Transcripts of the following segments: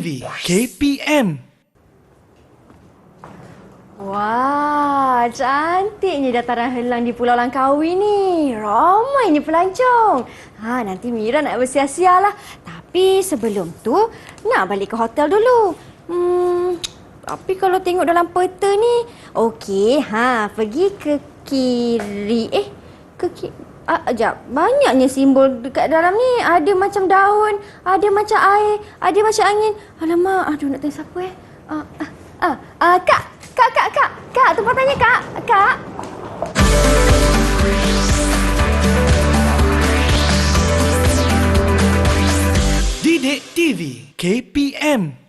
TV KPM. Wah, cantiknya dataran Helang di Pulau Langkawi ni. Ramainya pelancong. Nanti Mira nak bersia-sia lah. Tapi sebelum tu, nak balik ke hotel dulu. Tapi kalau tengok dalam peta ni, okey, pergi ke kiri. Ke kiri. Sekejap. Banyaknya simbol dekat dalam ni. Ada macam daun, ada macam air, ada macam angin. Alamak, aduh nak tanya siapa Kak, tempatannya Kak. Didik TV KPM.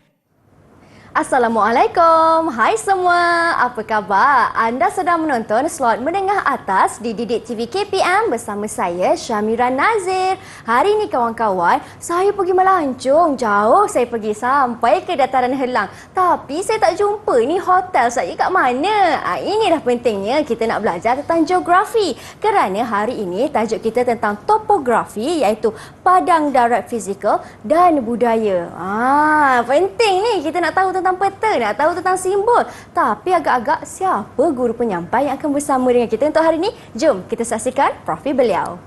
Assalamualaikum. Hai semua. Apa khabar? Anda sedang menonton slot menengah atas di Didik TV KPM bersama saya Syamira Nazir. Hari ini kawan-kawan, saya pergi melancong. Jauh saya pergi sampai ke dataran Helang. Tapi saya tak jumpa ni hotel saya kat mana. Inilah pentingnya kita nak belajar tentang geografi. Kerana hari ini tajuk kita tentang topografi iaitu padang darat fizikal dan budaya. Penting ni kita nak tahu tentang peta, nak tahu tentang simbol. Tapi agak-agak siapa guru penyampai yang akan bersama dengan kita untuk hari ini? Jom kita saksikan profil beliau.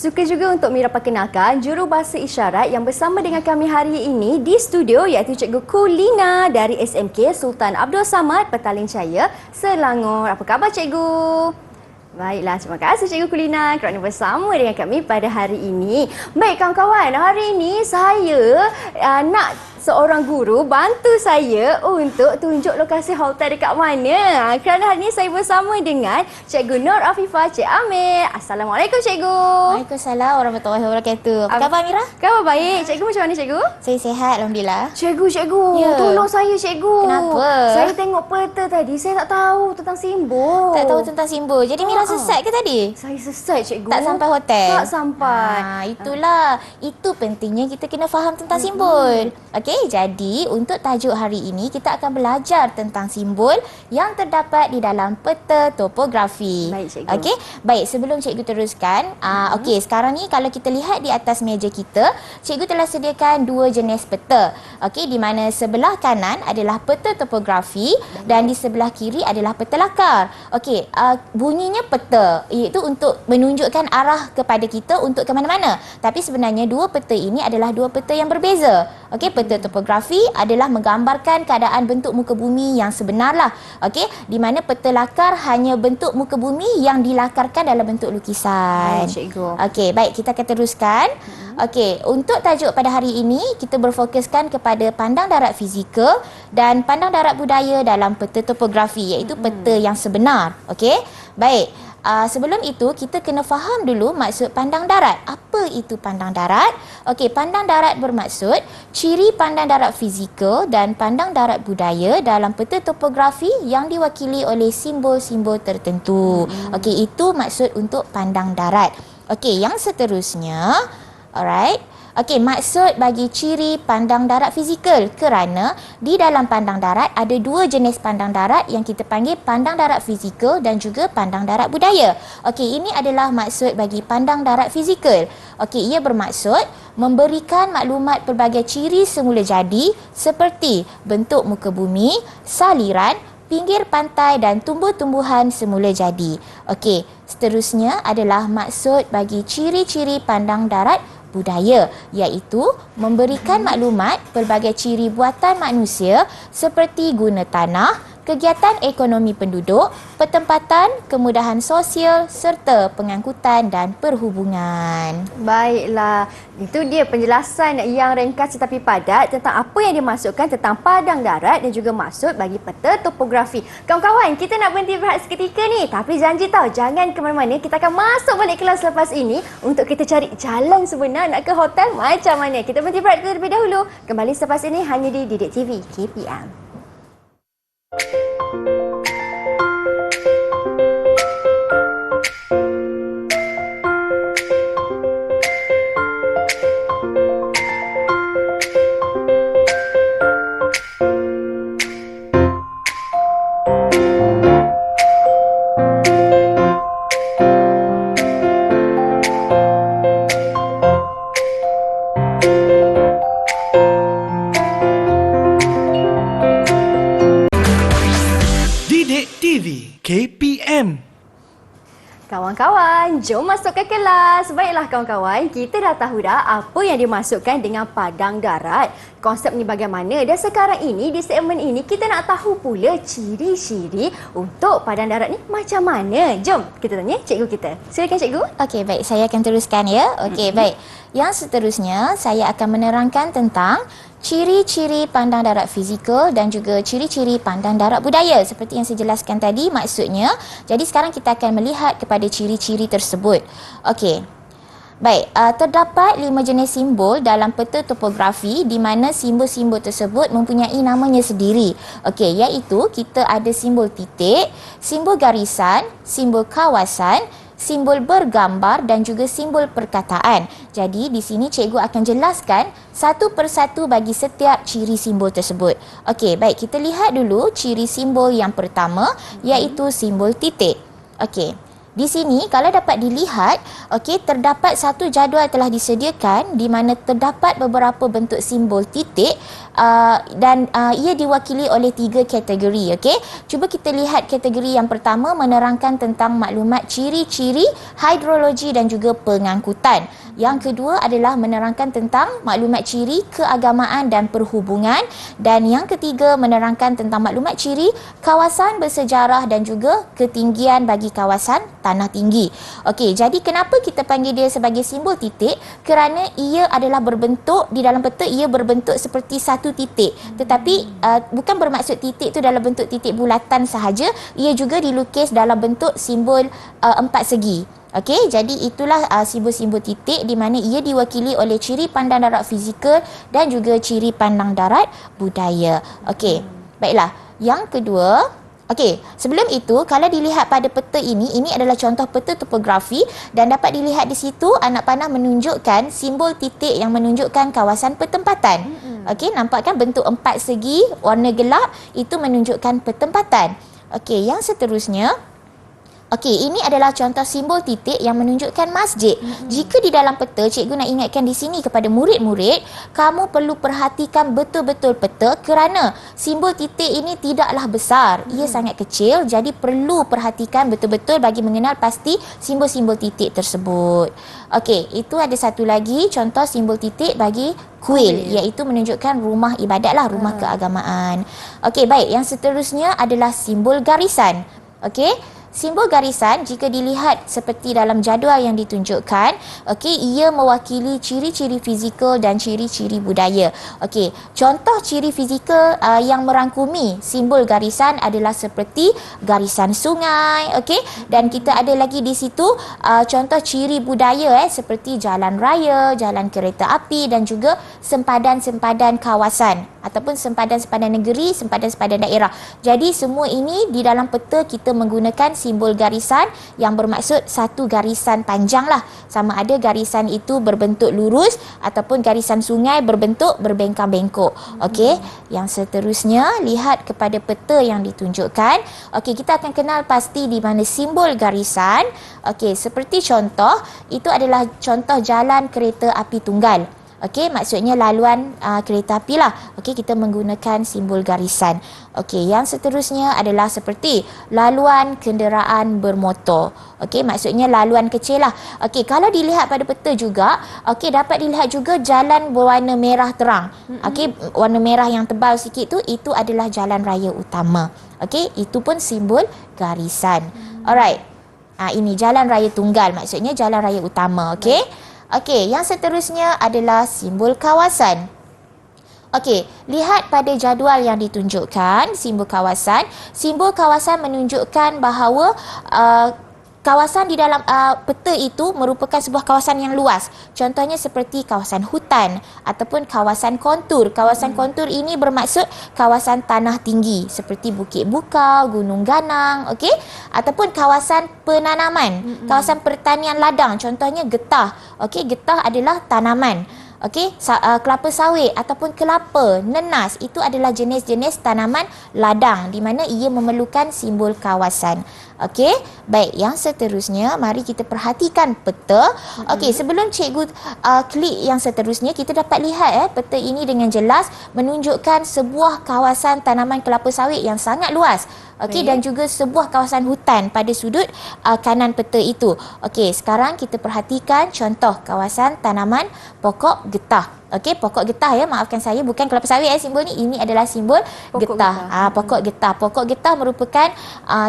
Suka juga untuk Mira perkenalkan jurubahasa isyarat yang bersama dengan kami hari ini di studio iaitu Cikgu Kulina dari SMK Sultan Abdul Samad, Petaling Jaya, Selangor. Apa khabar Cikgu? Baiklah, terima kasih Cikgu Kulina kerana bersama dengan kami pada hari ini. Baik kawan-kawan, hari ini saya nak seorang guru bantu saya untuk tunjuk lokasi hotel dekat mana. Kerana hari ini saya bersama dengan Cikgu Nur Afifah Cik Amir. Assalamualaikum Cikgu. Waalaikumsalam warahmatullahi wabarakatuh. Apa khabar Mira? Khabar baik. Cikgu macam mana Cikgu? Saya sihat alhamdulillah. Cikgu, Ya. tolong saya Cikgu. Kenapa? Saya tengok peta tadi, saya tak tahu tentang simbol. Tak tahu tentang simbol. Jadi Mira sesat ke tadi? Saya sesat Cikgu. Tak sampai hotel? Tak sampai. Itulah. Itu pentingnya kita kena faham tentang simbol. Okey, jadi untuk tajuk hari ini kita akan belajar tentang simbol yang terdapat di dalam peta topografi. Baik, Cikgu. Okey, baik sebelum Cikgu teruskan, okey, sekarang ni kalau kita lihat di atas meja kita, Cikgu telah sediakan dua jenis peta. Okey, di mana sebelah kanan adalah peta topografi dan di sebelah kiri adalah peta lakar. Okey, bunyinya peta iaitu untuk menunjukkan arah kepada kita untuk ke mana-mana. Tapi sebenarnya dua peta ini adalah dua peta yang berbeza. Okey, peta topografi adalah menggambarkan keadaan bentuk muka bumi yang sebenarlah. Okey, di mana peta lakar hanya bentuk muka bumi yang dilakarkan dalam bentuk lukisan. Baik, Cikgu. Okey, baik kita akan teruskan. Okey, untuk tajuk pada hari ini kita berfokuskan kepada pandang darat fizikal dan pandang darat budaya dalam peta topografi iaitu peta yang sebenar. Okey. Baik. Sebelum itu, kita kena faham dulu maksud pandang darat. Apa itu pandang darat? Okey, pandang darat bermaksud ciri pandang darat fizikal dan pandang darat budaya dalam peta topografi yang diwakili oleh simbol-simbol tertentu. Okey, itu maksud untuk pandang darat. Okey, yang seterusnya, alright. Okey, maksud bagi ciri pandang darat fizikal kerana di dalam pandang darat ada dua jenis pandang darat yang kita panggil pandang darat fizikal dan juga pandang darat budaya. Okey, ini adalah maksud bagi pandang darat fizikal. Okey, ia bermaksud memberikan maklumat pelbagai ciri semula jadi seperti bentuk muka bumi, saliran, pinggir pantai dan tumbuh-tumbuhan semula jadi. Okey, seterusnya adalah maksud bagi ciri-ciri pandang darat budaya iaitu memberikan maklumat pelbagai ciri buatan manusia seperti guna tanah, kegiatan ekonomi penduduk, pertempatan, kemudahan sosial serta pengangkutan dan perhubungan. Baiklah, itu dia penjelasan yang ringkas tetapi padat tentang apa yang dimasukkan tentang padang darat dan juga maksud bagi peta topografi. Kawan-kawan, kita nak berhenti berehat seketika ni, tapi janji tahu jangan ke mana-mana. Kita akan masuk balik kelas lepas ini untuk kita cari jalan sebenar nak ke hotel macam mana. Kita berhenti berehat terlebih dahulu. Kembali selepas ini hanya di Didik TV KPM. Didik TV KPM. Kawan-kawan, jom masuk ke kelas. Baiklah kawan-kawan, kita dah tahu dah apa yang dimasukkan dengan padang darat. Konsep ni bagaimana dan sekarang ini di segmen ini kita nak tahu pula ciri-ciri untuk padang darat ni macam mana. Jom kita tanya cikgu kita. Silakan cikgu. Okey, baik. Saya akan teruskan ya. Okey, baik. Yang seterusnya, saya akan menerangkan tentang ciri-ciri pandang darat fizikal dan juga ciri-ciri pandang darat budaya. Seperti yang saya jelaskan tadi, maksudnya. Jadi sekarang kita akan melihat kepada ciri-ciri tersebut. Okey. Baik, terdapat 5 jenis simbol dalam peta topografi di mana simbol-simbol tersebut mempunyai namanya sendiri. Okey, iaitu kita ada simbol titik, simbol garisan, simbol kawasan, simbol bergambar dan juga simbol perkataan. Jadi di sini cikgu akan jelaskan satu persatu bagi setiap ciri simbol tersebut. Okey, baik, kita lihat dulu ciri simbol yang pertama iaitu simbol titik. Okey. Di sini kalau dapat dilihat, okey, terdapat satu jadual telah disediakan di mana terdapat beberapa bentuk simbol titik dan ia diwakili oleh 3 kategori. Okey, cuba kita lihat kategori yang pertama menerangkan tentang maklumat ciri-ciri hidrologi dan juga pengangkutan. Yang kedua adalah menerangkan tentang maklumat ciri keagamaan dan perhubungan, dan yang ketiga menerangkan tentang maklumat ciri kawasan bersejarah dan juga ketinggian bagi kawasan tanah tinggi. Okey, jadi kenapa kita panggil dia sebagai simbol titik? Kerana ia adalah berbentuk di dalam peta, ia berbentuk seperti satu titik. Tetapi bukan bermaksud titik itu dalam bentuk titik bulatan sahaja, ia juga dilukis dalam bentuk simbol 4 segi. Okey, jadi itulah simbol-simbol titik di mana ia diwakili oleh ciri pandang darat fizikal dan juga ciri pandang darat budaya. Okey, baiklah. Yang kedua, okey, sebelum itu kalau dilihat pada peta ini adalah contoh peta topografi dan dapat dilihat di situ anak panah menunjukkan simbol titik yang menunjukkan kawasan pertempatan. Okey, nampak kan bentuk 4 segi warna gelap itu menunjukkan pertempatan. Okey, yang seterusnya, okey, ini adalah contoh simbol titik yang menunjukkan masjid. Jika di dalam peta, cikgu nak ingatkan di sini kepada murid-murid, kamu perlu perhatikan betul-betul peta kerana simbol titik ini tidaklah besar. Ia sangat kecil, jadi perlu perhatikan betul-betul bagi mengenal pasti simbol-simbol titik tersebut. Okey, itu ada satu lagi contoh simbol titik bagi kuil, iaitu menunjukkan rumah ibadat lah, rumah keagamaan. Okey, baik. Yang seterusnya adalah simbol garisan. Okey, simbol garisan jika dilihat seperti dalam jadual yang ditunjukkan, okey, ia mewakili ciri-ciri fizikal dan ciri-ciri budaya. Okey, contoh ciri fizikal yang merangkumi simbol garisan adalah seperti garisan sungai, okey, dan kita ada lagi di situ contoh ciri budaya seperti jalan raya, jalan kereta api dan juga sempadan-sempadan kawasan ataupun sempadan-sempadan negeri, sempadan-sempadan daerah. Jadi semua ini di dalam peta kita menggunakan simbol garisan yang bermaksud satu garisan panjang lah. Sama ada garisan itu berbentuk lurus ataupun garisan sungai berbentuk berbengkang-bengkok. Okey, yang seterusnya lihat kepada peta yang ditunjukkan. Okey, kita akan kenal pasti di mana simbol garisan. Okey, seperti contoh, itu adalah contoh jalan kereta api tunggal. Okey, maksudnya laluan kereta api lah. Okey, kita menggunakan simbol garisan. Okey, yang seterusnya adalah seperti laluan kenderaan bermotor. Okey, maksudnya laluan kecil lah. Okey, kalau dilihat pada peta juga, okey, dapat dilihat juga jalan berwarna merah terang. Okey, warna merah yang tebal sikit tu, itu adalah jalan raya utama. Okey, itu pun simbol garisan. Alright. Ini jalan raya tunggal, maksudnya jalan raya utama. Okey. Okey, yang seterusnya adalah simbol kawasan. Okey, lihat pada jadual yang ditunjukkan, simbol kawasan. Simbol kawasan menunjukkan bahawa kawasan di dalam peta itu merupakan sebuah kawasan yang luas. Contohnya seperti kawasan hutan ataupun kawasan kontur. Kawasan kontur ini bermaksud kawasan tanah tinggi seperti Bukit Bukau, Gunung Ganang, okey? Ataupun kawasan penanaman, kawasan pertanian ladang, contohnya getah. Okey, getah adalah tanaman. Okey, kelapa sawit ataupun kelapa, nenas, itu adalah jenis-jenis tanaman ladang di mana ia memerlukan simbol kawasan. Okey, baik, yang seterusnya mari kita perhatikan peta. Okey, sebelum cikgu klik yang seterusnya, kita dapat lihat peta ini dengan jelas menunjukkan sebuah kawasan tanaman kelapa sawit yang sangat luas. Okey, dan juga sebuah kawasan hutan pada sudut kanan peta itu. Okey, sekarang kita perhatikan contoh kawasan tanaman pokok getah. Okey, pokok getah ya, maafkan saya, bukan kelapa sawit simbol ni. Ini adalah simbol getah. Pokok getah. Pokok getah merupakan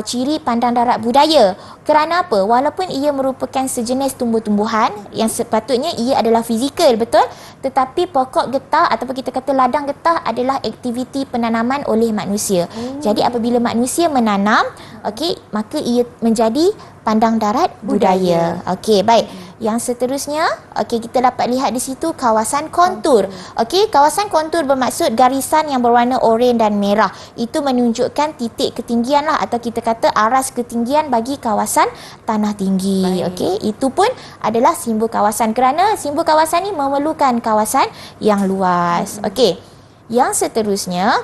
ciri pandang darat budaya. Kerana apa? Walaupun ia merupakan sejenis tumbuh-tumbuhan yang sepatutnya ia adalah fizikal, betul? Tetapi pokok getah ataupun kita kata ladang getah adalah aktiviti penanaman oleh manusia. Jadi apabila manusia menanam, okey, maka ia menjadi pandang darat budaya. Okey, baik. Yang seterusnya, okey, kita dapat lihat di situ kawasan kontur. Okey, kawasan kontur bermaksud garisan yang berwarna oranye dan merah. Itu menunjukkan titik ketinggian lah, atau kita kata aras ketinggian bagi kawasan tanah tinggi. Okey, itu pun adalah simbol kawasan kerana simbol kawasan ni memerlukan kawasan yang luas. Okey, yang seterusnya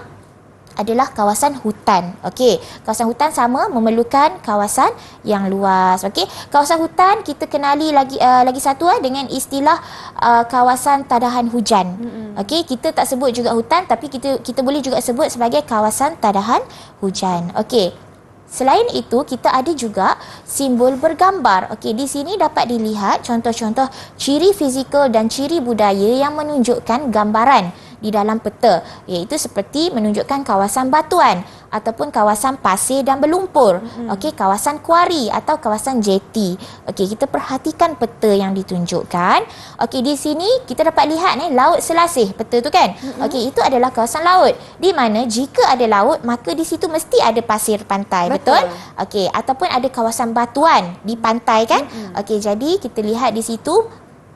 adalah kawasan hutan. Okey, kawasan hutan sama memerlukan kawasan yang luas. Okey, kawasan hutan kita kenali lagi satu dengan istilah kawasan tadahan hujan. Okey, kita tak sebut juga hutan, tapi kita boleh juga sebut sebagai kawasan tadahan hujan. Okey. Selain itu, kita ada juga simbol bergambar. Okey, di sini dapat dilihat contoh-contoh ciri fizikal dan ciri budaya yang menunjukkan gambaran di dalam peta, iaitu seperti menunjukkan kawasan batuan ataupun kawasan pasir dan berlumpur. Okey, kawasan kuari atau kawasan jeti. Okey, kita perhatikan peta yang ditunjukkan. Okey, di sini kita dapat lihat laut Selasih, peta tu kan. Okey, itu adalah kawasan laut, di mana jika ada laut maka di situ mesti ada pasir pantai, betul? Okey, ataupun ada kawasan batuan di pantai kan. Okey, jadi kita lihat di situ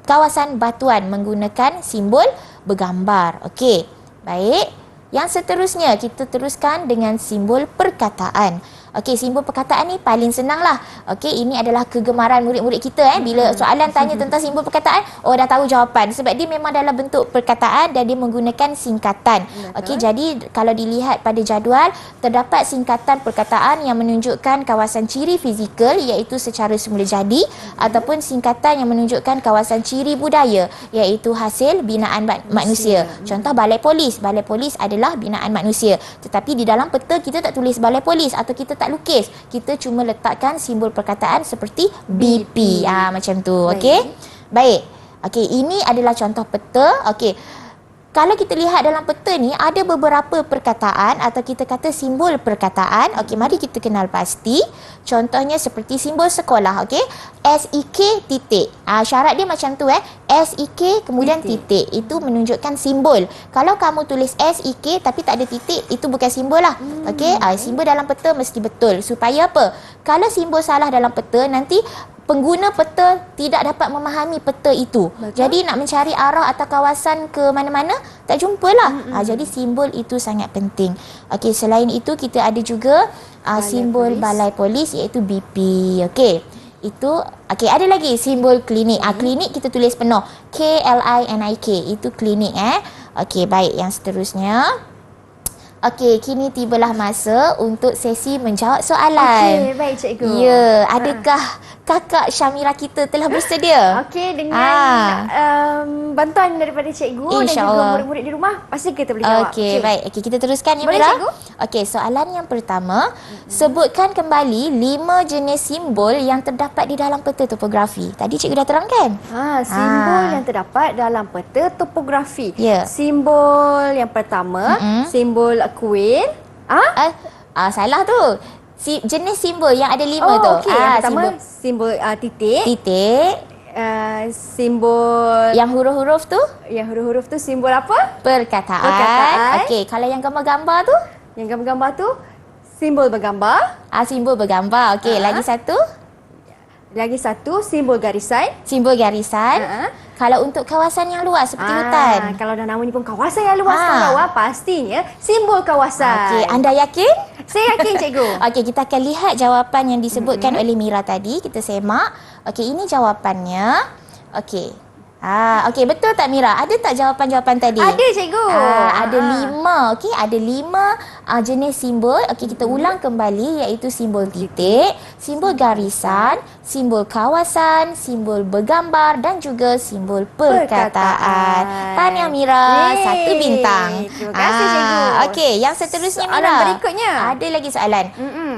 kawasan batuan menggunakan simbol bergambar. Okey, baik. Yang seterusnya kita teruskan dengan simbol perkataan. Okey, simbol perkataan ni paling senang lah. Okey, ini adalah kegemaran murid-murid kita. Bila soalan tanya tentang simbol perkataan, dah tahu jawapan. Sebab dia memang dalam bentuk perkataan dan dia menggunakan singkatan. Okey, jadi kalau dilihat pada jadual, terdapat singkatan perkataan yang menunjukkan kawasan ciri fizikal, iaitu secara semula jadi, ataupun singkatan yang menunjukkan kawasan ciri budaya, iaitu hasil binaan manusia. Contoh balai polis. Balai polis adalah binaan manusia. Tetapi di dalam peta kita tak tulis balai polis atau kita tak lukis. Kita cuma letakkan simbol perkataan seperti BP. Macam tu. Okey. Baik. Okey, ini adalah contoh peta. Okey. Kalau kita lihat dalam peta ni ada beberapa perkataan atau kita kata simbol perkataan. Okey, mari kita kenal pasti. Contohnya seperti simbol sekolah, okey. SEK titik. Syarat dia macam tu SEK kemudian titik. Itu menunjukkan simbol. Kalau kamu tulis SEK tapi tak ada titik, itu bukan simbol lah. Okey, simbol dalam peta mesti betul. Supaya apa? Kalau simbol salah dalam peta, nanti pengguna peta tidak dapat memahami peta itu. Betul. Jadi nak mencari arah atau kawasan ke mana-mana tak jumpalah. Jadi simbol itu sangat penting. Okey, selain itu kita ada juga simbol balai polis iaitu BP. Okey. Itu ada lagi simbol klinik. Klinik kita tulis penuh KLINIK. Itu klinik Okey, baik, yang seterusnya. Okey, kini tibalah masa untuk sesi menjawab soalan. Okey, baik cikgu. Ya, adakah kakak Syamira kita telah bersedia. Okey, dengan bantuan daripada cikgu dan juga InsyaAllah. murid-murid di rumah, pasti kita boleh jawab. Okey, baik. Okey, kita teruskan ya, Boleh, Mira. cikgu? Okey, soalan yang pertama. Sebutkan kembali 5 jenis simbol yang terdapat di dalam peta topografi. Tadi cikgu dah terangkan. Simbol yang terdapat dalam peta topografi. Ya. Simbol yang pertama, simbol kuil. Salah tu. Jenis simbol yang ada 5 tu. Okey. Yang pertama, simbol titik. Titik. Simbol Yang huruf-huruf tu yang huruf-huruf tu simbol apa? perkataan. Perkataan. Okey, kalau yang gambar-gambar tu Yang gambar-gambar tu simbol bergambar. simbol bergambar. Okey, lagi satu Lagi satu, simbol garisan. simbol garisan. Kalau untuk kawasan yang luas seperti hutan. Kalau dah namanya pun kawasan yang luas, Ah. kawan, pastinya simbol kawasan. Okey, anda yakin? Saya yakin, cikgu. Okey, kita akan lihat jawapan yang disebutkan oleh Mira tadi. Kita semak. Okey, ini jawapannya. Okey. Okey, betul tak Mira? Ada tak jawapan-jawapan tadi? Ada, cikgu. Ada 5. Okey, ada 5 jenis simbol. Okey, kita ulang kembali iaitu simbol titik, simbol garisan, simbol kawasan, simbol bergambar dan juga simbol perkataan. Tahniah Mira, Yeay. 1 bintang. Terima kasih, cikgu. Okey, yang seterusnya Soalan Mira. berikutnya. Ada lagi soalan.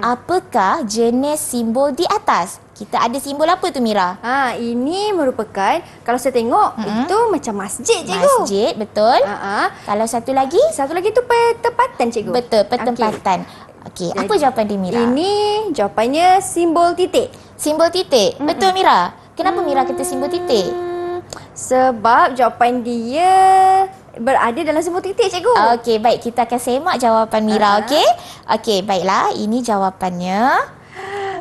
Apakah jenis simbol di atas? Kita ada simbol apa tu Mira? Ini merupakan, kalau saya tengok, itu macam masjid, cikgu. Masjid, betul. Kalau satu lagi? Satu lagi tu pertempatan, cikgu. Betul, pertempatan. Okey, apa jawapan dia Mira? Ini jawapannya simbol titik. Simbol titik. Betul Mira? Kenapa Mira kata simbol titik? Sebab jawapan dia berada dalam simbol titik, cikgu. Okey, baik. Kita akan semak jawapan Mira, okey? Okey, baiklah. Ini jawapannya.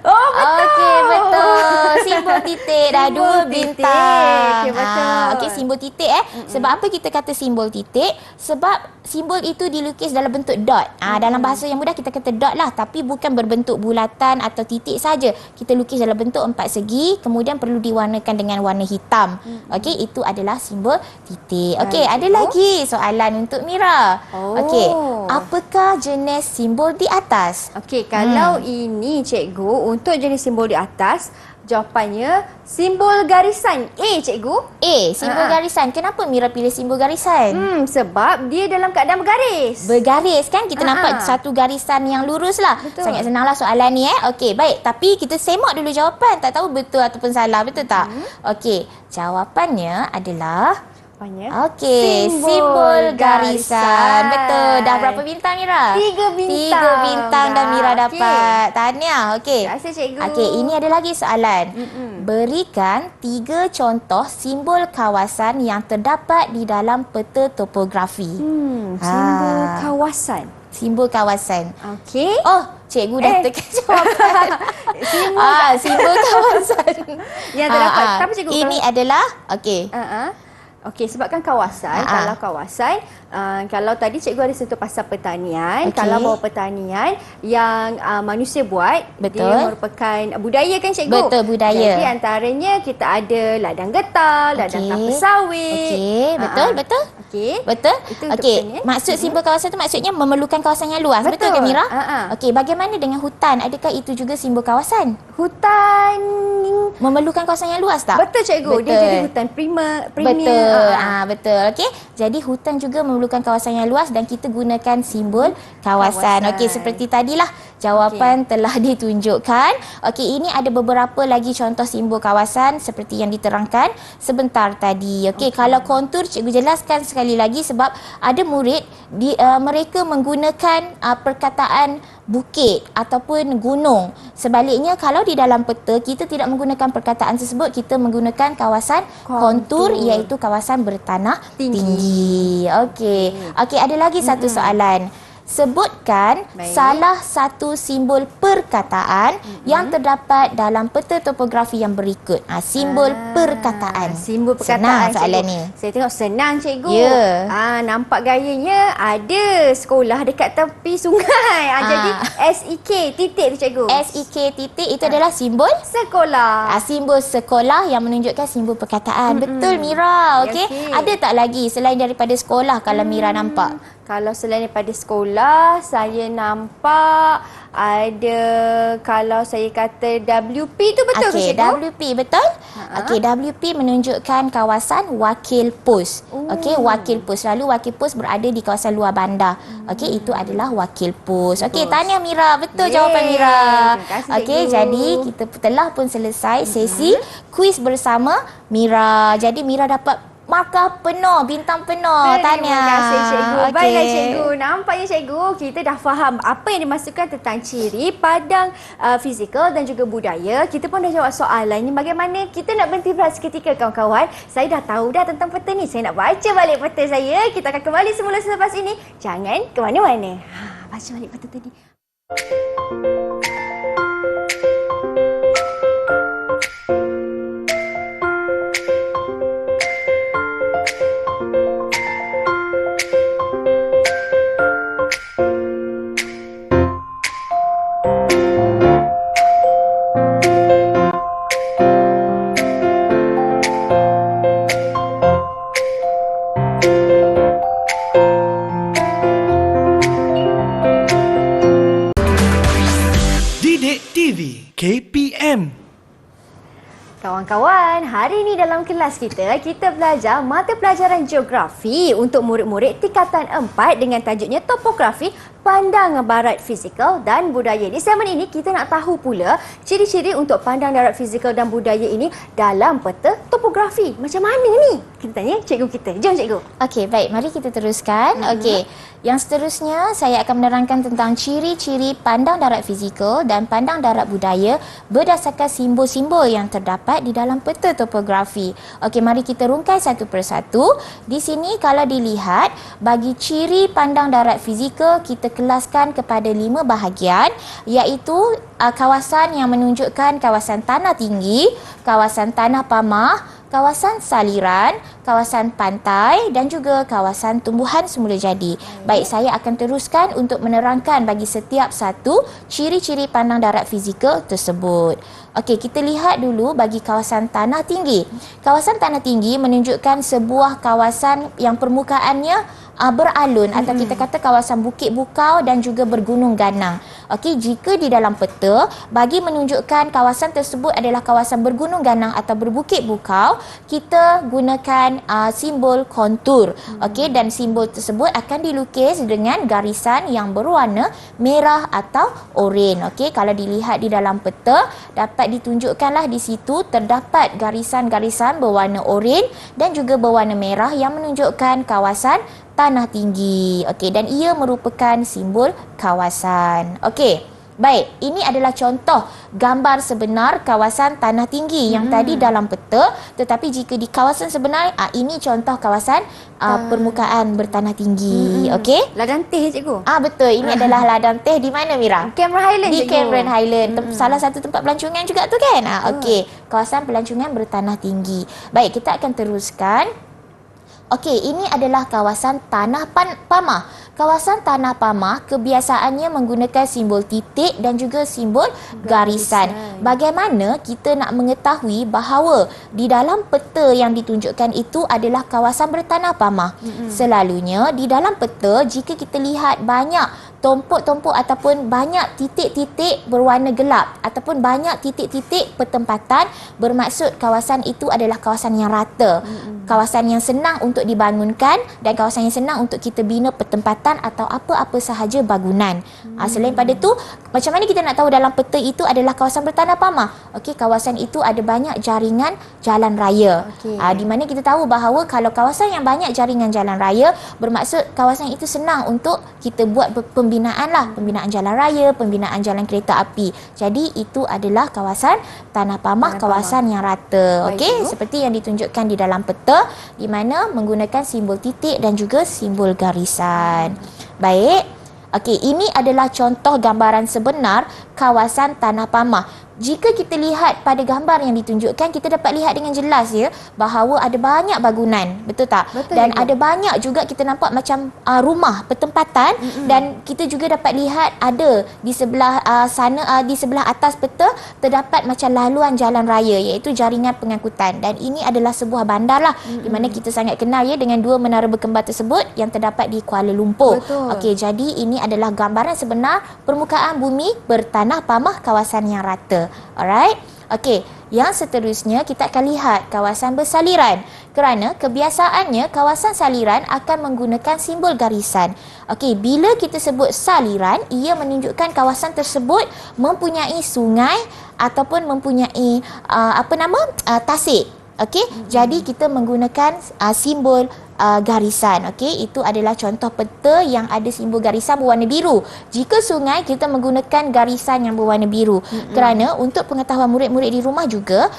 Oh, betul. Okey, betul. Simbol titik dah Simbol 2 titik. bintang. Okey, betul. Okey, simbol titik Sebab apa kita kata simbol titik? Sebab simbol itu dilukis dalam bentuk dot. Dalam bahasa yang mudah kita kata dot lah, tapi bukan berbentuk bulatan atau titik saja. Kita lukis dalam bentuk 4 segi, kemudian perlu diwarnakan dengan warna hitam. Okey, itu adalah simbol titik. Okey, ada lagi soalan untuk Mira. Okey, apakah jenis simbol di atas? Okey, kalau ini, cikgu, untuk jenis simbol di atas, jawapannya simbol garisan. Cikgu. Simbol garisan. Kenapa Mira pilih simbol garisan? Sebab dia dalam keadaan bergaris. Bergaris kan, kita nampak satu garisan yang lurus lah. Betul. Sangat senanglah soalan ni Okey, baik. Tapi kita semak dulu jawapan. Tak tahu betul ataupun salah. Betul tak? Okey, jawapannya adalah okey, simbol garisan. Betul. Dah berapa bintang Mira? 3 bintang. 3 bintang dah Mira dapat. Tahniah. Okey. Terima kasih, cikgu. Okey, ini ada lagi soalan. Berikan 3 contoh simbol kawasan yang terdapat di dalam peta topografi. Simbol kawasan. Simbol kawasan. Okey. Oh, cikgu dah tekan jawapan. Simbol kawasan. Yang terdapat. Tapi cikgu, ini adalah okey. Okey, sebabkan kawasan, kalau kawasan, kalau tadi cikgu ada sentuh pasal pertanian, kalau bawa pertanian yang manusia buat, Betul. dia merupakan budaya kan, cikgu? Betul, budaya. Jadi antaranya kita ada ladang getah, ladang kelapa sawit. Okey, betul, betul. Okey. Betul? Itu untuk Okey, pertanian. maksud simbol kawasan tu maksudnya memerlukan kawasan yang luas. Betul ke Mira? Okey, bagaimana dengan hutan? Adakah itu juga simbol kawasan? Hutan Memerlukan kawasan yang luas tak? betul, cikgu. Dia jadi hutan premier. Betul. Betul. Okey. Jadi hutan juga memerlukan kawasan yang luas dan kita gunakan simbol kawasan. Okey, seperti tadilah jawapan telah ditunjukkan. Okey, ini ada beberapa lagi contoh simbol kawasan seperti yang diterangkan sebentar tadi. Okey, kalau kontur cikgu jelaskan sekali lagi sebab ada murid mereka menggunakan perkataan bukit ataupun gunung. Sebaliknya kalau di dalam peta kita tidak menggunakan perkataan tersebut, kita menggunakan kawasan kontur iaitu kawasan bertanah tinggi. Okey. Okey, ada lagi satu soalan. Sebutkan salah satu simbol perkataan yang terdapat dalam peta topografi yang berikut. Simbol perkataan. Simbol perkataan. Senang soalan cikgu. ni. Saya tengok senang, cikgu. Ya. Nampak gayanya ada sekolah dekat tepi sungai. Jadi SEK titik tu, cikgu. SEK titik itu adalah simbol sekolah. simbol sekolah yang menunjukkan simbol perkataan. Betul Mira. Okey. Okey. Ada tak lagi selain daripada sekolah kalau Mira nampak? Kalau selain daripada sekolah, saya nampak ada, kalau saya kata WP tu betul ke Okey, cikgu? WP betul? Okey, WP menunjukkan kawasan wakil pos. Okey, wakil pos. Lalu wakil pos berada di kawasan luar bandar. Okey, itu adalah wakil pos. Okey, tahniah Mira. Betul jawapan Mira. Terima kasih, Okey, cikgu. jadi kita telah pun selesai sesi kuis bersama Mira. Jadi Mira dapat markah penuh, bintang penuh. Terima kasih cikgu. Okey. Baiklah cikgu, nampaknya cikgu kita dah faham apa yang dimaksudkan tentang ciri pandang fizikal dan juga budaya. Kita pun dah jawab soalan ni, bagaimana kita nak berhenti berat seketika kawan-kawan. Saya dah tahu dah tentang peta ni. Saya nak baca balik peta saya. Kita akan kembali semula selepas ini. Jangan ke mana-mana. Baca balik peta tadi. Didik TV KPM. Kawan-kawan, hari ini dalam kelas kita belajar mata pelajaran geografi untuk murid-murid tingkatan 4 dengan tajuknya topografi, pandang barat fizikal dan budaya. Di segmen ini kita nak tahu pula ciri-ciri untuk pandang darat fizikal dan budaya ini dalam peta topografi. Macam mana ni? Kita tanya cikgu kita. Jom cikgu. Okey, baik. Mari kita teruskan. Okey. Yang seterusnya, saya akan menerangkan tentang ciri-ciri pandang darat fizikal dan pandang darat budaya berdasarkan simbol-simbol yang terdapat di dalam peta topografi. Okey, mari kita rungkai satu persatu. Di sini kalau dilihat, bagi ciri pandang darat fizikal, kita kelaskan kepada 5 bahagian, iaitu kawasan yang menunjukkan kawasan tanah tinggi, kawasan tanah pamah, kawasan saliran, kawasan pantai dan juga kawasan tumbuhan semula jadi. Baik, saya akan teruskan untuk menerangkan bagi setiap satu ciri-ciri pandang darat fizikal tersebut. Okey, kita lihat dulu bagi kawasan tanah tinggi. Kawasan tanah tinggi menunjukkan sebuah kawasan yang permukaannya beralun atau kita kata kawasan bukit bukau dan juga bergunung ganang. Okey, jika di dalam peta bagi menunjukkan kawasan tersebut adalah kawasan bergunung ganang atau berbukit bukau, kita gunakan simbol kontur. Okey, dan simbol tersebut akan dilukis dengan garisan yang berwarna merah atau oranye. Okey, kalau dilihat di dalam peta dapat ditunjukkanlah di situ terdapat garisan-garisan berwarna oranye dan juga berwarna merah yang menunjukkan kawasan tanah tinggi. Okey, dan ia merupakan simbol kawasan. Okey. Baik, ini adalah contoh gambar sebenar kawasan tanah tinggi yang tadi dalam peta, tetapi jika di kawasan sebenar, ini contoh kawasan permukaan bertanah tinggi. Okey? Ladang teh cikgu. Betul, ini adalah ladang teh di mana Mira? Cameron Highland Di cikgu. Cameron Highland, salah satu tempat pelancongan juga tu kan? Okey, kawasan pelancongan bertanah tinggi. Baik, kita akan teruskan. Okey, ini adalah kawasan tanah pamah. Kawasan tanah pamah kebiasaannya menggunakan simbol titik dan juga simbol garisan. Bagaimana kita nak mengetahui bahawa di dalam peta yang ditunjukkan itu adalah kawasan bertanah pamah? Selalunya di dalam peta, jika kita lihat banyak tompok-tompok ataupun banyak titik-titik berwarna gelap ataupun banyak titik-titik pertempatan, bermaksud kawasan itu adalah kawasan yang rata, kawasan yang senang untuk dibangunkan dan kawasan yang senang untuk kita bina pertempatan atau apa-apa sahaja bangunan. Selain pada tu, macam mana kita nak tahu dalam peta itu adalah kawasan bertanah pamah? Okey, kawasan itu ada banyak jaringan jalan raya. Di mana kita tahu bahawa kalau kawasan yang banyak jaringan jalan raya, bermaksud kawasan itu senang untuk kita buat pembinaan jalan raya, pembinaan jalan kereta api. Jadi itu adalah kawasan tanah pamah, kawasan yang rata. Okey, seperti yang ditunjukkan di dalam peta, di mana menggunakan simbol titik dan juga simbol garisan. Baik. Okey, ini adalah contoh gambaran sebenar kawasan tanah pamah. Jika kita lihat pada gambar yang ditunjukkan, kita dapat lihat dengan jelas ya bahawa ada banyak bangunan, betul tak? Betul Dan juga. ada banyak juga kita nampak macam rumah pertempatan, dan kita juga dapat lihat ada di sebelah sana, di sebelah atas peta terdapat macam laluan jalan raya, iaitu jaringan pengangkutan, dan ini adalah sebuah bandar lah di mana kita sangat kenal ya dengan dua menara berkembar tersebut yang terdapat di Kuala Lumpur. Betul. Okey, jadi ini adalah gambaran sebenar permukaan bumi bertanah pamah kawasan yang rata. Alright. Okey, yang seterusnya kita akan lihat kawasan bersaliran. Kerana kebiasaannya kawasan saliran akan menggunakan simbol garisan. Okey, bila kita sebut saliran, ia menunjukkan kawasan tersebut mempunyai sungai ataupun mempunyai tasik. Okey, jadi kita menggunakan simbol garisan. Okey, itu adalah contoh peta yang ada simbol garisan berwarna biru. Jika sungai, kita menggunakan garisan yang berwarna biru. Kerana untuk pengetahuan murid-murid di rumah juga,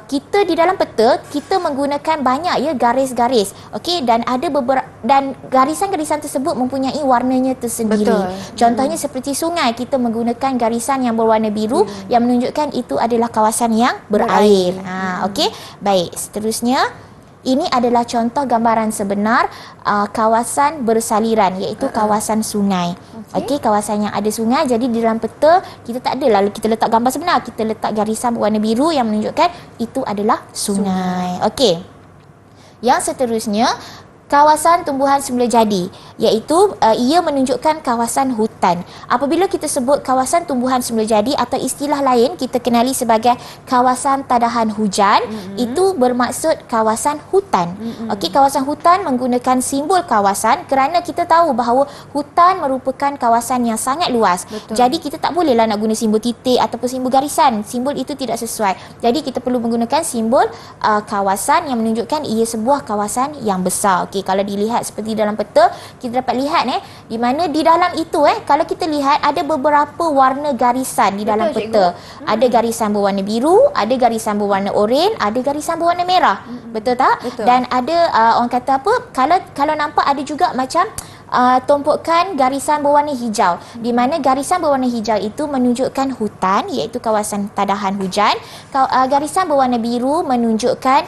kita di dalam peta kita menggunakan banyak ya garis-garis. Okey, dan ada beberapa, dan garisan-garisan tersebut mempunyai warnanya tersendiri. Betul. Contohnya seperti sungai, kita menggunakan garisan yang berwarna biru yang menunjukkan itu adalah kawasan yang berair. Okey, baik. Seterusnya, ini adalah contoh gambaran sebenar kawasan bersaliran, iaitu kawasan sungai. Okey, kawasan yang ada sungai. Jadi di dalam peta kita tak ada lalu kita letak gambar sebenar, kita letak garisan berwarna biru yang menunjukkan itu adalah sungai. Okey. Yang seterusnya, kawasan tumbuhan semula jadi, iaitu ia menunjukkan kawasan hutan. Apabila kita sebut kawasan tumbuhan semula jadi atau istilah lain kita kenali sebagai kawasan tadahan hujan, itu bermaksud kawasan hutan. Okey, kawasan hutan menggunakan simbol kawasan kerana kita tahu bahawa hutan merupakan kawasan yang sangat luas. Betul. Jadi kita tak bolehlah nak guna simbol titik ataupun simbol garisan. Simbol itu tidak sesuai. Jadi kita perlu menggunakan simbol kawasan yang menunjukkan ia sebuah kawasan yang besar. Okey, kalau dilihat seperti dalam peta, kita dapat lihat di mana di dalam itu kalau kita lihat ada beberapa warna garisan di dalam Betul, peta. Ada garisan berwarna biru, ada garisan berwarna oranye, ada garisan berwarna merah. Betul tak? Betul. Dan ada orang kata apa? Kalau nampak ada juga macam tumpukan garisan berwarna hijau, di mana garisan berwarna hijau itu menunjukkan hutan, iaitu kawasan tadahan hujan. Garisan berwarna biru menunjukkan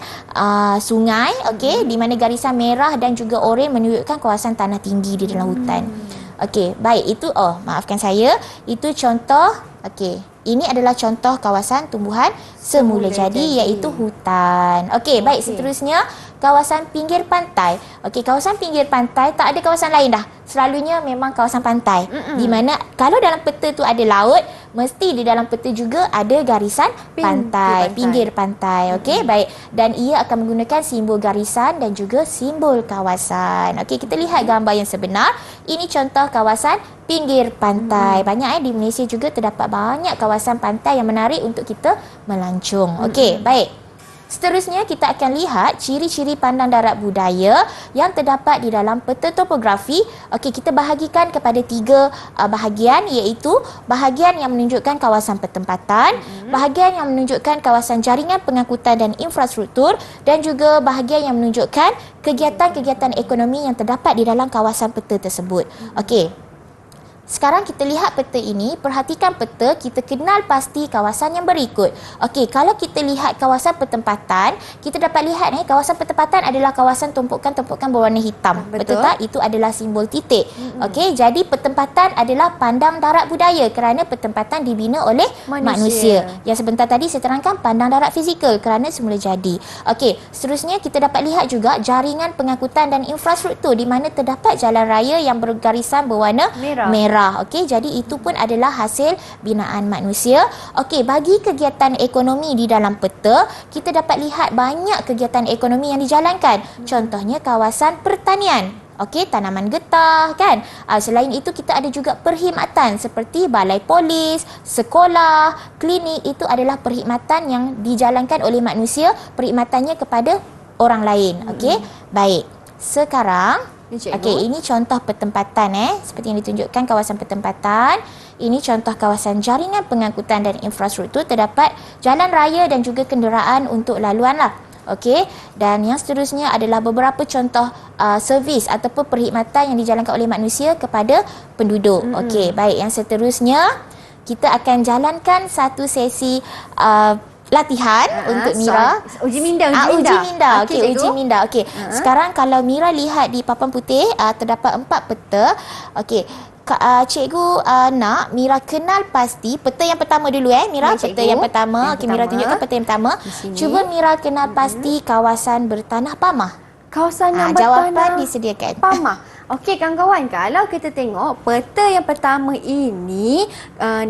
sungai, okey, di mana garisan merah dan juga oranye menunjukkan kawasan tanah tinggi di dalam hutan. Okey, baik, itu maafkan saya, itu contoh. Okey, ini adalah contoh kawasan tumbuhan semula jadi, iaitu hutan. Okey, baik, seterusnya kawasan pinggir pantai. Okey, kawasan pinggir pantai tak ada kawasan lain dah. Selalunya memang kawasan pantai. Di mana kalau dalam peta tu ada laut, mesti di dalam peta juga ada garisan pantai, pinggir pantai. Okey, baik. Dan ia akan menggunakan simbol garisan dan juga simbol kawasan. Okey, kita lihat gambar yang sebenar. Ini contoh kawasan pinggir pantai. Banyak di Malaysia juga terdapat banyak kawasan pantai yang menarik untuk kita melancong. Okey, baik. Seterusnya kita akan lihat ciri-ciri pandang darat budaya yang terdapat di dalam peta topografi. Okey, kita bahagikan kepada 3 bahagian, iaitu bahagian yang menunjukkan kawasan pertempatan, bahagian yang menunjukkan kawasan jaringan pengangkutan dan infrastruktur, dan juga bahagian yang menunjukkan kegiatan-kegiatan ekonomi yang terdapat di dalam kawasan peta tersebut. Okey. Sekarang kita lihat peta ini, perhatikan peta, kita kenal pasti kawasan yang berikut. Okey, kalau kita lihat kawasan pertempatan, kita dapat lihat kawasan pertempatan adalah kawasan tumpukan-tumpukan berwarna hitam. Betul tak? Itu adalah simbol titik. Okey, jadi pertempatan adalah pandang darat budaya kerana pertempatan dibina oleh manusia. Yang sebentar tadi saya terangkan pandang darat fizikal kerana semula jadi. Okey, seterusnya kita dapat lihat juga jaringan pengangkutan dan infrastruktur di mana terdapat jalan raya yang bergarisan berwarna merah. Okey, jadi itu pun adalah hasil binaan manusia. Okey, bagi kegiatan ekonomi di dalam peta, kita dapat lihat banyak kegiatan ekonomi yang dijalankan. Contohnya kawasan pertanian. Okey, tanaman getah kan. Selain itu kita ada juga perkhidmatan seperti balai polis, sekolah, klinik. Itu adalah perkhidmatan yang dijalankan oleh manusia, perkhidmatannya kepada orang lain. Okey, baik. Sekarang okey, ini contoh pertempatan seperti yang ditunjukkan kawasan pertempatan. Ini contoh kawasan jaringan pengangkutan dan infrastruktur, terdapat jalan raya dan juga kenderaan untuk laluan lah. Okey, dan yang seterusnya adalah beberapa contoh servis ataupun perkhidmatan yang dijalankan oleh manusia kepada penduduk. Okey, baik, yang seterusnya kita akan jalankan satu sesi latihan untuk Mira. Uji minda, Uji minda. Okey, cikgu. uji minda. Okey. Sekarang kalau Mira lihat di papan putih, terdapat 4 peta. Okey. Cikgu nak Mira kenal pasti peta yang pertama dulu Mira. Baik, Peta cikgu. yang pertama. Okey, Mira tunjukkan peta yang pertama. Cuba Mira kenal pasti kawasan bertanah pamah. Kawasan yang Jawapan bertanah disediakan. Pamah. Okey kawan-kawan, kalau kita tengok peta yang pertama ini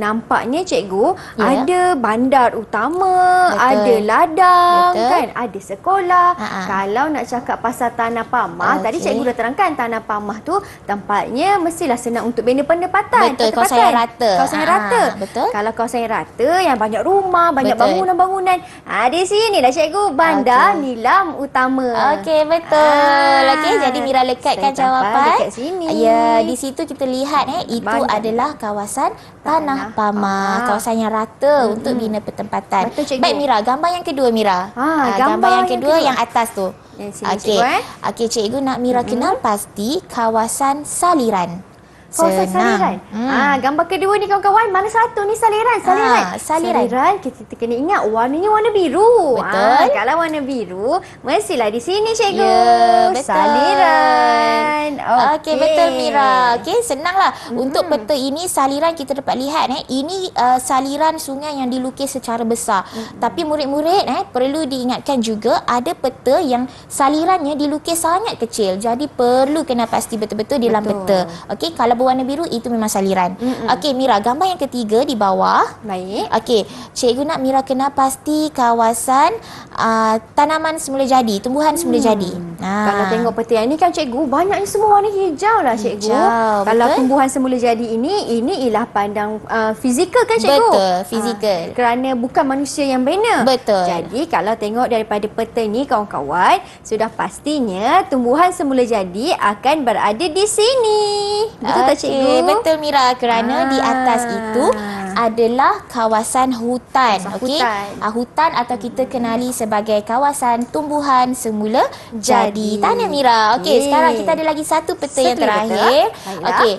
nampaknya cikgu ada bandar utama, Betul. ada ladang, Betul. kan, ada sekolah. Ha-ha. Kalau nak cakap pasal tanah pamah, tadi Okey. cikgu dah terangkan tanah pamah tu tempatnya mestilah senang untuk bina pendapatan. Betul, kawasan yang rata. Kawasan yang Ha-ha, rata. betul. Kalau kawasan yang rata yang banyak rumah, banyak Betul. bangunan-bangunan. Di sinilah cikgu bandar nilam utama. Okey, betul. Okey, jadi Mira lekatkan saya tampak jawapan. dekat sini. Ya, di situ kita lihat itu Bandar. adalah kawasan Tanah Tanah Pamah, Pamah. kawasan yang rata untuk bina pertempatan. Betul, cikgu. Baik Mira, gambar yang kedua Mira. Gambar yang yang kedua kedua. yang atas tu. Yang sini, Okey. cikgu, Okey, cikgu nak Mira kenal pasti kawasan Saliran. Kawasan saliran. Gambar kedua ni kawan-kawan, mana satu ni saliran? Saliran. Saliran kita kena ingat warnanya warna biru. Betul. Kalau warna biru, mestilah di sini cikgu. Ya, betul. Saliran. Okey, betul Mira. Okey, senanglah. Untuk peta ini saliran kita dapat lihat ini saliran sungai yang dilukis secara besar. Tapi murid-murid perlu diingatkan juga ada peta yang salirannya dilukis sangat kecil. Jadi perlu kena pasti betul-betul di dalam peta. Okey, kalau berwarna biru itu memang saliran. Okey Mira, gambar yang ketiga di bawah. Baik. Okey, cikgu nak Mira kenal pasti kawasan tanaman semula jadi, tumbuhan semula jadi. Kalau tengok peta yang ni kan cikgu, banyaknya semua warna hijau lah cikgu. Hijau, Kalau betul. tumbuhan semula jadi ini ialah pandang fizikal kan cikgu? Betul, fizikal. Kerana bukan manusia yang bina. Betul. Jadi kalau tengok daripada peta ni kawan-kawan, sudah pastinya tumbuhan semula jadi akan berada di sini. Betul tak cikgu? Betul Mira, kerana di atas itu adalah kawasan hutan. Kawasan Okey. hutan. Hutan atau kita kenali sebagai kawasan tumbuhan semula jadi. Tanya Mira. Okey, Okey. sekarang kita ada lagi satu peta yang Satu peta. terakhir. Baiklah. Okey.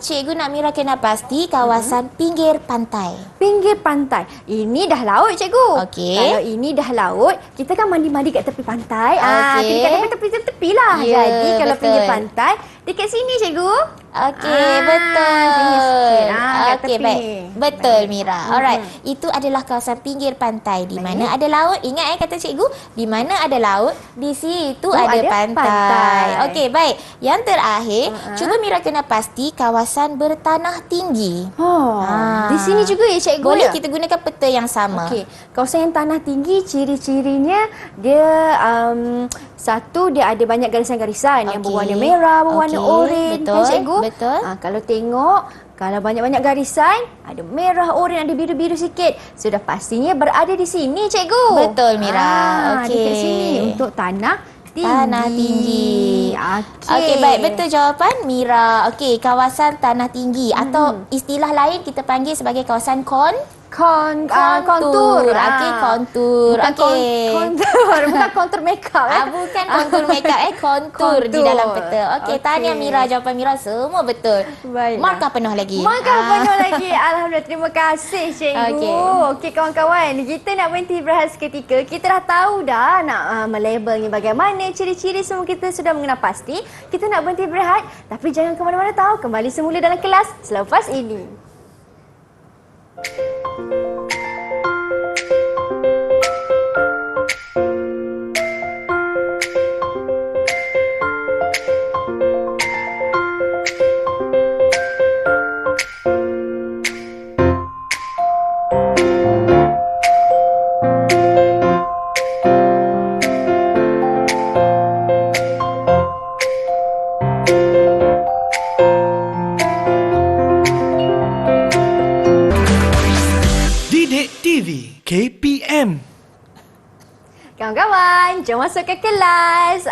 Cikgu nak Mira kenal pasti kawasan pinggir pantai. Pinggir pantai. Ini dah laut cikgu. Okey. Kalau ini dah laut, kita kan mandi-mandi kat tepi pantai. Okey. Kita kat tepi-tepi lah. Ya, Jadi kalau betul. pinggir pantai, dekat sini cikgu. Okey, pinggir betul. sikit. Kat Okey, tepi. baik. Betul Mira. Alright. Itu adalah kawasan pinggir pantai di mana ada laut. Ingat kata cikgu, di mana ada laut, di situ ada ada pantai. pantai. Okey, baik. Yang terakhir, cuba Mira kena pasti kawasan bertanah tinggi. Di sini juga ya cikgu. Boleh ya? kita gunakan peta yang sama. Okey, kawasan yang tanah tinggi ciri-cirinya dia satu dia ada banyak garisan-garisan yang Okey. berwarna merah, berwarna Okey, oranye kan betul, cikgu? betul. Kalau tengok kalau banyak-banyak garisan, ada merah, oranye, ada biru-biru sikit. Sudah pastinya berada di sini cikgu. Betul, Mira. Okey. Dekat sini untuk tanah tinggi. Tanah tinggi. Okey. Okey, baik. Betul jawapan Mira. Okey, kawasan tanah tinggi atau istilah lain kita panggil sebagai kawasan Kontur. Okey, kontur. Bukan Okey. kontur. Bukan kontur makeup. Bukan kontur makeup kontur di Kontur. dalam peta. Okey, tanya Okey. Mira, jawapan Mira semua betul. Baiklah. Markah penuh lagi. Markah penuh lagi. Alhamdulillah. Terima kasih cikgu. Okey. Okey kawan-kawan. Kita nak berhenti berehat seketika. Kita dah tahu dah nak melabelnya bagaimana. Ciri-ciri semua kita sudah mengenal pasti. Kita nak berhenti berehat. Tapi jangan ke mana-mana tahu. Kembali semula dalam kelas selepas ini. Didik TV KPM. Kawan-kawan, jom masuk ke kelas.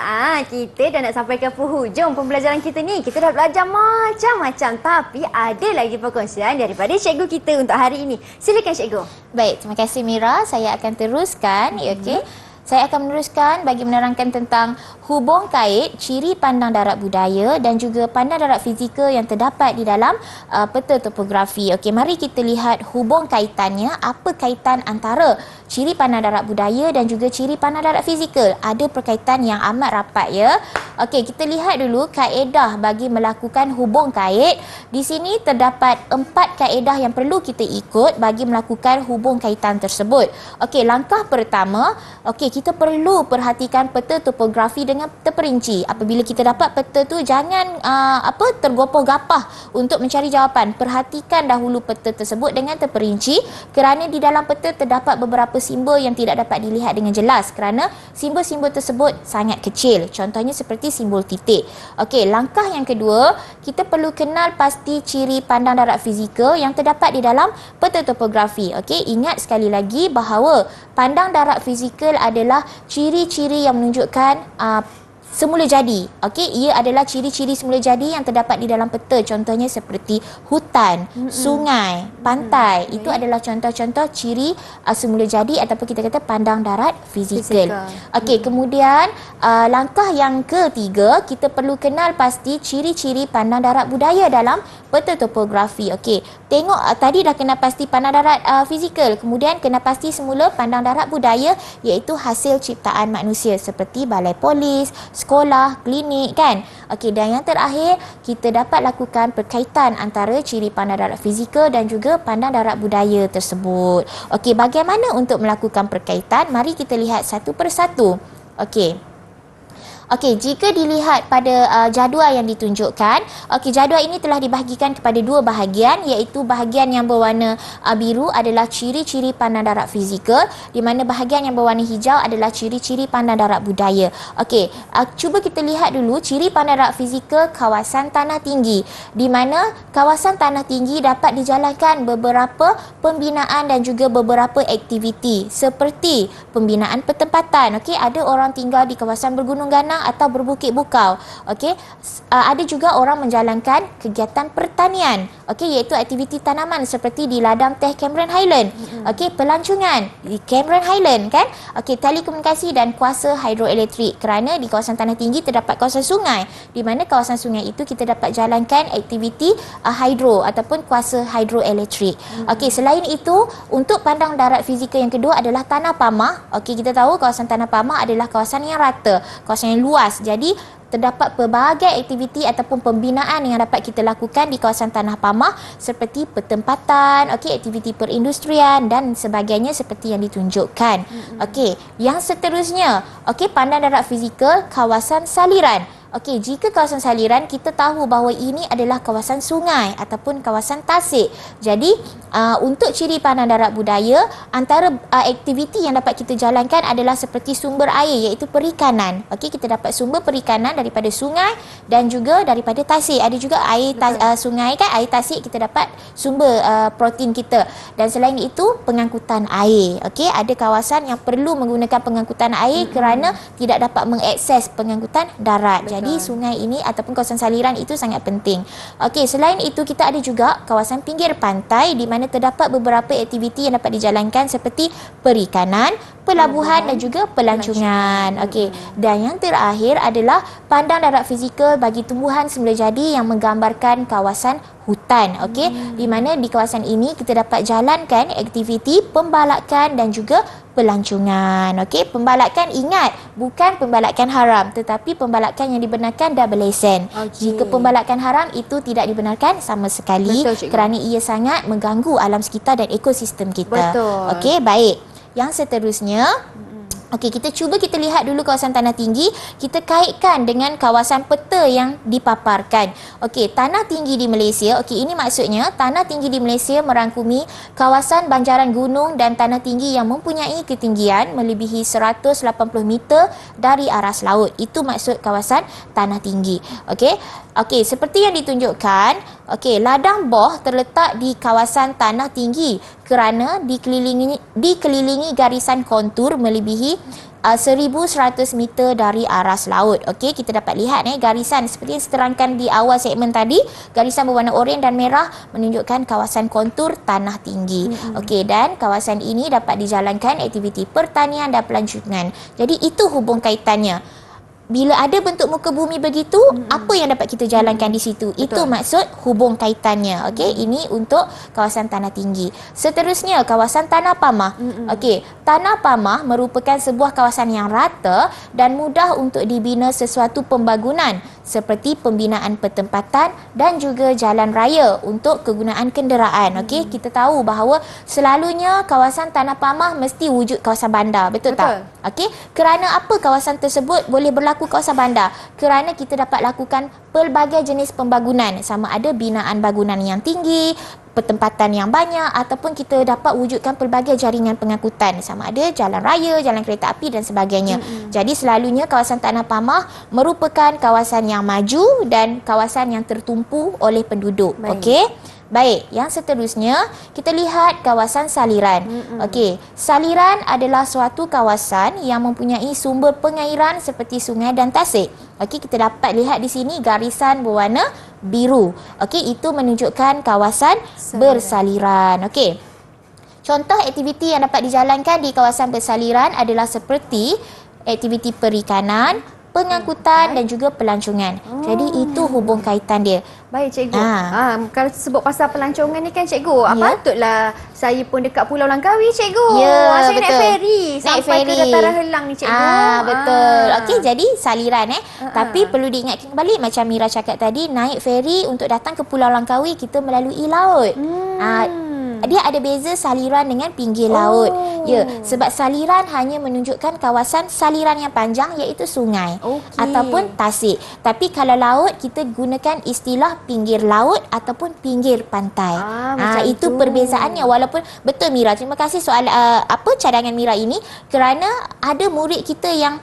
Kita dah nak sampai ke penghujung pembelajaran kita ni. Kita dah belajar macam-macam. Tapi ada lagi perkongsian daripada cikgu kita untuk hari ini. Silakan cikgu. Baik, terima kasih Mira. Saya akan teruskan. Okey. Saya akan meneruskan bagi menerangkan tentang hubung kait, ciri pandang darat budaya dan juga pandang darat fizikal yang terdapat di dalam peta topografi. Okey, mari kita lihat hubung kaitannya. Apa kaitan antara ciri pandang darat budaya dan juga ciri pandang darat fizikal? Ada perkaitan yang amat rapat ya. Okey, kita lihat dulu kaedah bagi melakukan hubung kait. Di sini terdapat 4 kaedah yang perlu kita ikut bagi melakukan hubung kaitan tersebut. Okey, langkah pertama, kita perlu perhatikan peta topografi dengan terperinci. Apabila kita dapat peta tu, jangan tergopoh-gapah untuk mencari jawapan. Perhatikan dahulu peta tersebut dengan terperinci kerana di dalam peta terdapat beberapa simbol yang tidak dapat dilihat dengan jelas kerana simbol-simbol tersebut sangat kecil. Contohnya seperti simbol titik. Okey, langkah yang kedua, kita perlu kenal pasti ciri pandang darat fizikal yang terdapat di dalam peta topografi. Okey, ingat sekali lagi bahawa pandang darat fizikal adalah ciri-ciri yang menunjukkan semula jadi. Okey, ia adalah ciri-ciri semula jadi yang terdapat di dalam peta. Contohnya seperti hutan, sungai, pantai. Itu adalah contoh-contoh ciri semula jadi ataupun kita kata pandang darat fizikal. Okey, kemudian langkah yang ketiga, kita perlu kenal pasti ciri-ciri pandang darat budaya dalam peta topografi. Okey, tengok tadi dah kenal pasti pandang darat fizikal, kemudian kenal pasti semula pandang darat budaya iaitu hasil ciptaan manusia seperti balai polis, sekolah, klinik kan. Okey, dan yang terakhir kita dapat lakukan perkaitan antara ciri pandang darat fizikal dan juga pandang darat budaya tersebut. Okey, bagaimana untuk melakukan perkaitan? Mari kita lihat satu persatu. Okey, jika dilihat pada jadual yang ditunjukkan, jadual ini telah dibahagikan kepada 2 bahagian, iaitu bahagian yang berwarna biru adalah ciri-ciri pandang darat fizikal, di mana bahagian yang berwarna hijau adalah ciri-ciri pandang darat budaya. Okey, cuba kita lihat dulu ciri pandang darat fizikal kawasan tanah tinggi, di mana kawasan tanah tinggi dapat dijalankan beberapa pembinaan dan juga beberapa aktiviti seperti pembinaan pertempatan. Okey, ada orang tinggal di kawasan bergunung ganang atau berbukit bukau. Okey, ada juga orang menjalankan kegiatan pertanian. Okey, iaitu aktiviti tanaman seperti di ladang teh Cameron Highland. Okey, pelancongan di Cameron Highland kan. Okey, telekomunikasi dan kuasa hidroelektrik kerana di kawasan tanah tinggi terdapat kawasan sungai, di mana kawasan sungai itu kita dapat jalankan aktiviti hidro ataupun kuasa hidroelektrik. Okey, selain itu untuk pandang darat fizikal yang kedua adalah tanah pamah. Okey, kita tahu kawasan tanah pamah adalah kawasan yang rata, kawasan yang luas. Jadi terdapat pelbagai aktiviti ataupun pembinaan yang dapat kita lakukan di kawasan tanah pamah seperti pertempatan, aktiviti perindustrian dan sebagainya seperti yang ditunjukkan. Okey, yang seterusnya, pandang darat fizikal kawasan saliran. Okey, jika kawasan saliran kita tahu bahawa ini adalah kawasan sungai ataupun kawasan tasik. Jadi untuk ciri pandang darat budaya, antara aktiviti yang dapat kita jalankan adalah seperti sumber air iaitu perikanan. Okey, kita dapat sumber perikanan daripada sungai dan juga daripada tasik. Ada juga air sungai kan, air tasik kita dapat sumber protein kita. Dan selain itu pengangkutan air. Okey, ada kawasan yang perlu menggunakan pengangkutan air kerana tidak dapat mengakses pengangkutan darat. Jadi sungai ini ataupun kawasan saliran itu sangat penting. Okey, selain itu kita ada juga kawasan pinggir pantai di mana terdapat beberapa aktiviti yang dapat dijalankan seperti perikanan, pelabuhan dan juga pelancongan. Okey, dan yang terakhir adalah pandang darat fizikal bagi tumbuhan semula jadi yang menggambarkan kawasan hutan. Okey, di mana di kawasan ini kita dapat jalankan aktiviti pembalakan dan juga pelancongan. Okey, pembalakan ingat bukan pembalakan haram tetapi pembalakan yang dibenarkan dan berlesen. Jika pembalakan haram itu tidak dibenarkan sama sekali. Betul, kerana ia sangat mengganggu alam sekitar dan ekosistem kita. Betul. Okey, baik. Yang seterusnya, kita cuba kita lihat dulu kawasan tanah tinggi, kita kaitkan dengan kawasan peta yang dipaparkan. Okey, tanah tinggi di Malaysia, ini maksudnya tanah tinggi di Malaysia merangkumi kawasan banjaran gunung dan tanah tinggi yang mempunyai ketinggian melebihi 180 meter dari aras laut. Itu maksud kawasan tanah tinggi. Okey, seperti yang ditunjukkan, ladang Boh terletak di kawasan tanah tinggi kerana dikelilingi garisan kontur melebihi 1,100 meter dari aras laut. Okey, kita dapat lihat garisan seperti yang diterangkan di awal segmen tadi, garisan berwarna oranye dan merah menunjukkan kawasan kontur tanah tinggi. Okey, dan kawasan ini dapat dijalankan aktiviti pertanian dan pelancongan. Jadi itu hubung kaitannya. Bila ada bentuk muka bumi begitu, apa yang dapat kita jalankan di situ? Betul. Itu maksud hubung kaitannya. Okey, ini untuk kawasan tanah tinggi. Seterusnya, kawasan tanah pamah. Okey, tanah pamah merupakan sebuah kawasan yang rata dan mudah untuk dibina sesuatu pembangunan seperti pembinaan pertempatan dan juga jalan raya untuk kegunaan kenderaan. Okey, kita tahu bahawa selalunya kawasan tanah pamah mesti wujud kawasan bandar. Betul tak? Okey, kerana apa kawasan tersebut boleh berlaku kawasan bandar? Kerana kita dapat lakukan pelbagai jenis pembangunan, sama ada binaan bangunan yang tinggi, pertempatan yang banyak, ataupun kita dapat wujudkan pelbagai jaringan pengangkutan, sama ada jalan raya, jalan kereta api dan sebagainya. Jadi selalunya kawasan tanah pamah merupakan kawasan yang maju dan kawasan yang tertumpu oleh penduduk. Okey. Baik, yang seterusnya kita lihat kawasan saliran. Okey, saliran adalah suatu kawasan yang mempunyai sumber pengairan seperti sungai dan tasik. Okey, kita dapat lihat di sini garisan berwarna biru. Okey, itu menunjukkan kawasan bersaliran. Okey. Contoh aktiviti yang dapat dijalankan di kawasan bersaliran adalah seperti aktiviti perikanan, pengangkutan dan juga pelancongan. Jadi itu hubung kaitan dia. Baik cikgu. Kalau sebut pasal pelancongan ni kan cikgu, patutlah saya pun dekat Pulau Langkawi cikgu. Ya, saya betul. naik feri sampai feri ke Dataran Helang ni cikgu. Betul. Okey, jadi saliran Tapi perlu diingatkan kembali macam Mira cakap tadi, naik feri untuk datang ke Pulau Langkawi kita melalui laut. Dia ada beza saliran dengan pinggir laut. Ya, sebab saliran hanya menunjukkan kawasan saliran yang panjang iaitu sungai ataupun tasik. Tapi kalau laut kita gunakan istilah pinggir laut ataupun pinggir pantai. Itu perbezaannya. Walaupun betul Mira, terima kasih soal cadangan Mira ini, kerana ada murid kita yang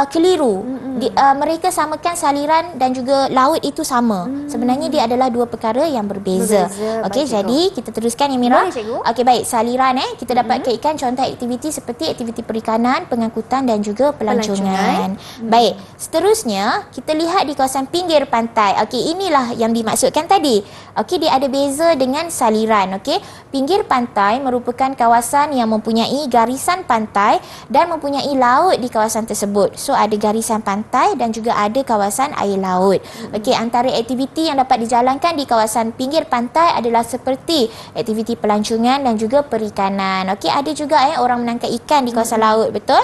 keliru. Mereka samakan saliran dan juga laut itu sama. Sebenarnya dia adalah dua perkara yang berbeza. Okey, jadi kita teruskan ya Mira. Okey, baik. Saliran kita dapat kaitkan contoh aktiviti seperti aktiviti perikanan, pengangkutan dan juga pelancongan. Baik, seterusnya kita lihat di kawasan pinggir pantai. Okey, inilah yang dimaksudkan tadi. Okey, dia ada beza dengan saliran. Okey, pinggir pantai merupakan kawasan yang mempunyai garisan pantai dan mempunyai laut di kawasan tersebut. So ada garisan pantai dan juga ada kawasan air laut. Okey, antara aktiviti yang dapat dijalankan di kawasan pinggir pantai adalah seperti aktiviti pelancongan dan juga perikanan. Okey, ada juga orang menangkap ikan di kawasan laut, betul?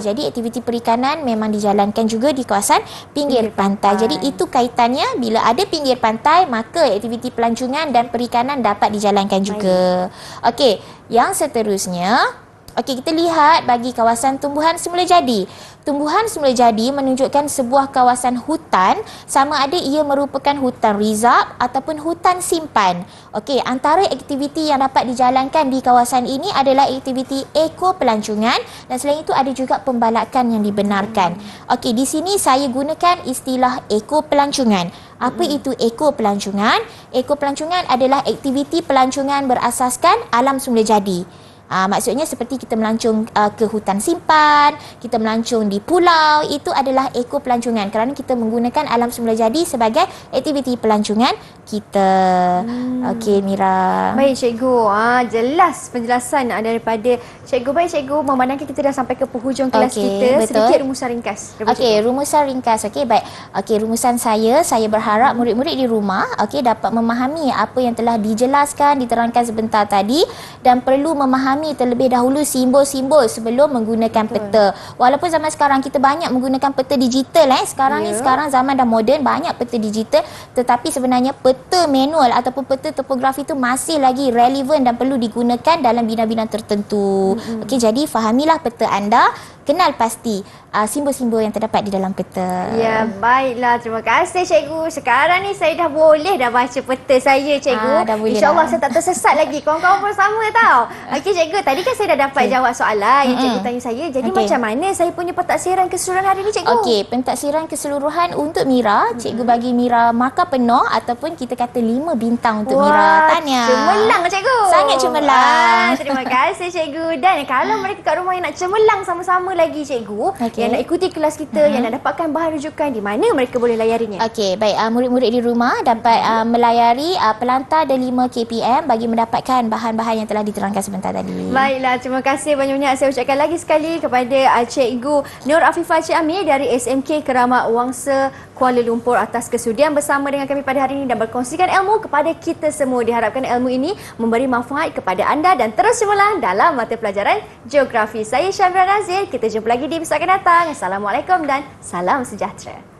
Jadi aktiviti perikanan memang dijalankan juga di kawasan pinggir pantai. Jadi itu kaitannya, bila ada pinggir pantai maka aktiviti pelancongan dan perikanan dapat dijalankan juga. Okey, yang seterusnya kita lihat bagi kawasan tumbuhan semula jadi. Tumbuhan semula jadi menunjukkan sebuah kawasan hutan, sama ada ia merupakan hutan rizab ataupun hutan simpan. Okey, antara aktiviti yang dapat dijalankan di kawasan ini adalah aktiviti eko pelancongan dan selain itu ada juga pembalakan yang dibenarkan. Okey, di sini saya gunakan istilah eko pelancongan. Apa itu eko pelancongan? Eko pelancongan adalah aktiviti pelancongan berasaskan alam semula jadi. Maksudnya seperti kita melancong ke hutan simpan, kita melancong di pulau, itu adalah eko pelancongan kerana kita menggunakan alam semula jadi sebagai aktiviti pelancongan kita. Okey Mira. Baik cikgu, jelas penjelasan daripada cikgu. Baik cikgu, memandangkan kita dah sampai ke penghujung kelas kita, betul. sedikit rumusan ringkas. Okey, rumusan ringkas. Okey, baik. Okey, rumusan saya berharap murid-murid di rumah dapat memahami apa yang telah dijelaskan, diterangkan sebentar tadi dan perlu memahami terlebih dahulu simbol-simbol sebelum menggunakan peta. Walaupun zaman sekarang kita banyak menggunakan peta digital sekarang ni zaman dah moden, banyak peta digital, tetapi sebenarnya peta manual ataupun peta topografi itu masih lagi relevan dan perlu digunakan dalam bidang-bidang tertentu. Okey, jadi fahamilah peta anda, kenal pasti simbol-simbol yang terdapat di dalam peta. Ya, baiklah. Terima kasih cikgu. Sekarang ni saya dah boleh baca peta saya cikgu. Dah boleh InsyaAllah dah. saya tak tersesat lagi. Kawan-kawan pun sama tau. Okey cikgu. Cikgu, tadi kan saya dah dapat jawab soalan yang cikgu tanya saya. Jadi Okey. macam mana saya punya pentaksiran keseluruhan hari ni, cikgu? Okey, pentaksiran keseluruhan untuk Mira, cikgu bagi Mira markah penuh ataupun kita kata 5 bintang untuk Mira. Tahniah. Cemerlang, cikgu. Sangat cemerlang. Terima kasih, cikgu. Dan kalau mereka kat rumah yang nak cemerlang sama-sama lagi, cikgu, Okey. yang nak ikuti kelas kita, yang nak dapatkan bahan rujukan, di mana mereka boleh layarinya? Okey, baik. Murid-murid di rumah dapat melayari Pelantar Delima KPM bagi mendapatkan bahan-bahan yang telah diterangkan sebentar tadi. Baiklah, terima kasih banyak-banyak. Saya ucapkan lagi sekali kepada Cikgu Nur Afifah Cik Amir dari SMK Keramat Wangsa Kuala Lumpur atas kesudian bersama dengan kami pada hari ini dan berkongsikan ilmu kepada kita semua. Diharapkan ilmu ini memberi manfaat kepada anda dan terus cemerlang dalam mata pelajaran Geografi. Saya Syamira Nazir. Kita jumpa lagi di episod akan datang. Assalamualaikum dan salam sejahtera.